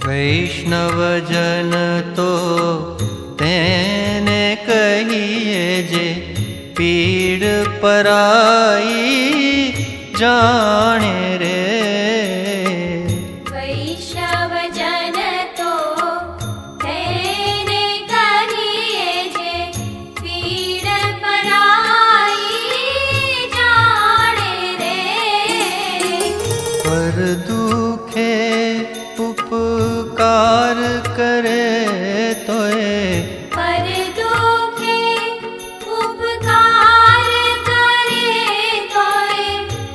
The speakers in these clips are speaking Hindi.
वैष्णवजन तो तेने कहिए जे पीड़ पराई जाने रे। वैष्णवजन तो तेने कहिए जे पीड़ पराई जाने रे। पर दुखे उपकार करे तोए, पर दुखे उपकार करे तोए,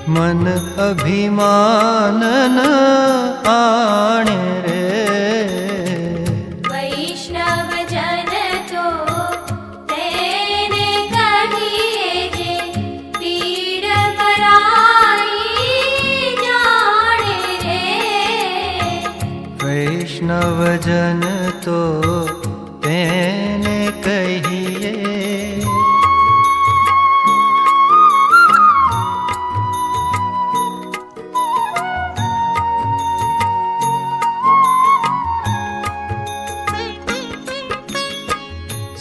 मन अभिमान न आणे रे। वैष्णवजन तो तेने कहिए जे पीड़ पराई जाने रे। वैष्णवजन तो तेने कहिए।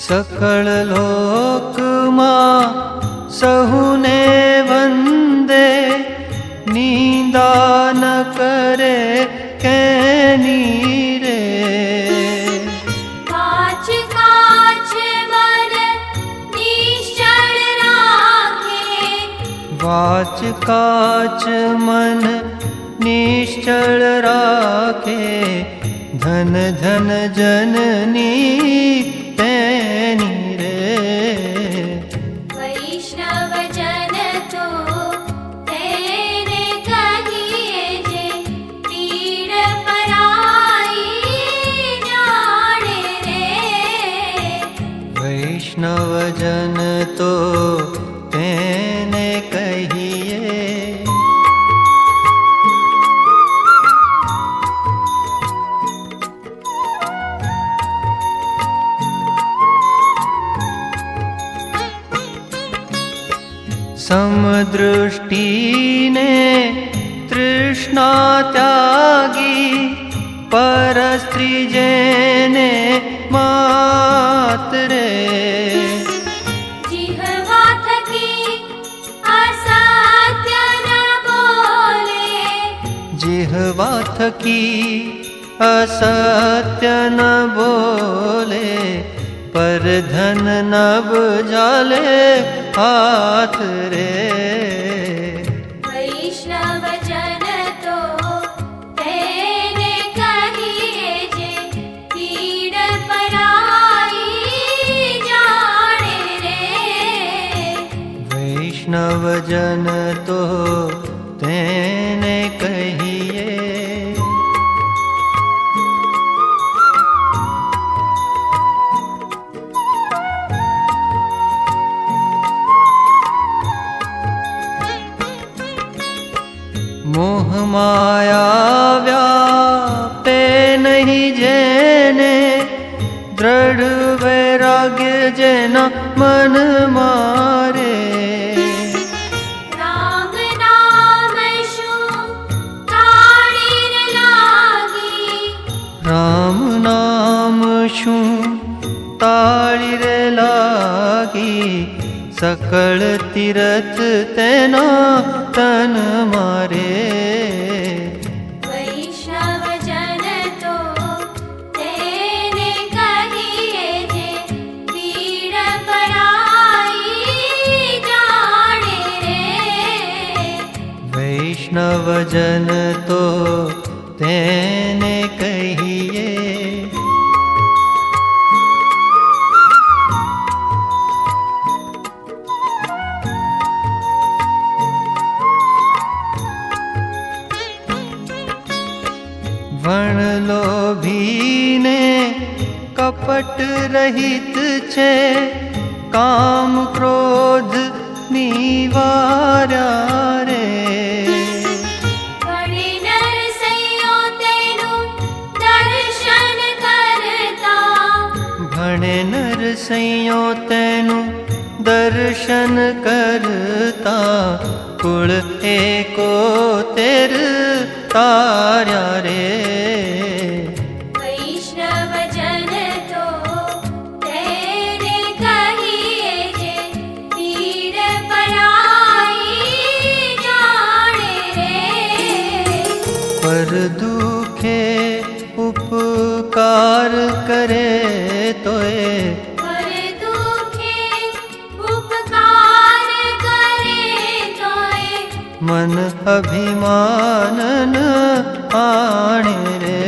सकल लोक मां सहुने वंदे, निंदा न करे कैनी रे। काच काच मन निश्चल राखे, वाच काच मन निश्चल राखे, धन धन जननी तेनी रे। वैष्णवजन तो तेने कहिए जे पीड़ पराई जाने रे। वैष्णवजन तो तेने कहिए। समदृष्टि ने तृष्णा त्यागी, पर स्त्री जेने मात रे। जिह्वा थकी असत्य न बोले, जिह्वा थकी असत्य न बोले, पर धन नभ जाले हाथ रे। वैष्णवजन तो तेने कहिए जे पीड़ पराई जाने रे। वैष्णवजन तो तेने कहिए। मोह माया व्यापे नहीं जेने, दृढ़ वैराग्य जेना मन मारे। राम नाम शु ताड़ीर लागी, राम नाम शू ताळीर लागी, सकल तीरथ तेना तन मारे। वैष्णवजन तो तेने कहिए जे पीड़ पराई जाने रे। वैष्णवजन तो तेने कहिए। वण लोभीने कपट रहित छे, काम क्रोध निवार्या रे। घणे नरसैयो तेनु दर्शन करता, भणे नरसैयो तेनु दर्शन करता, कुल एको तेर तार्या रे। पर दुखे उपकार करे तोए पर दुखे उपकार करे तोय मन अभिमानन आणे रे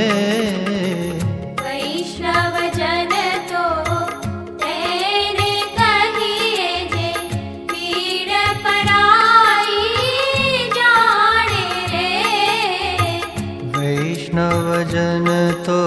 वैष्णव जन तो तेने कहिए जे पीड़ पराई जाने रे वैष्णव जन तो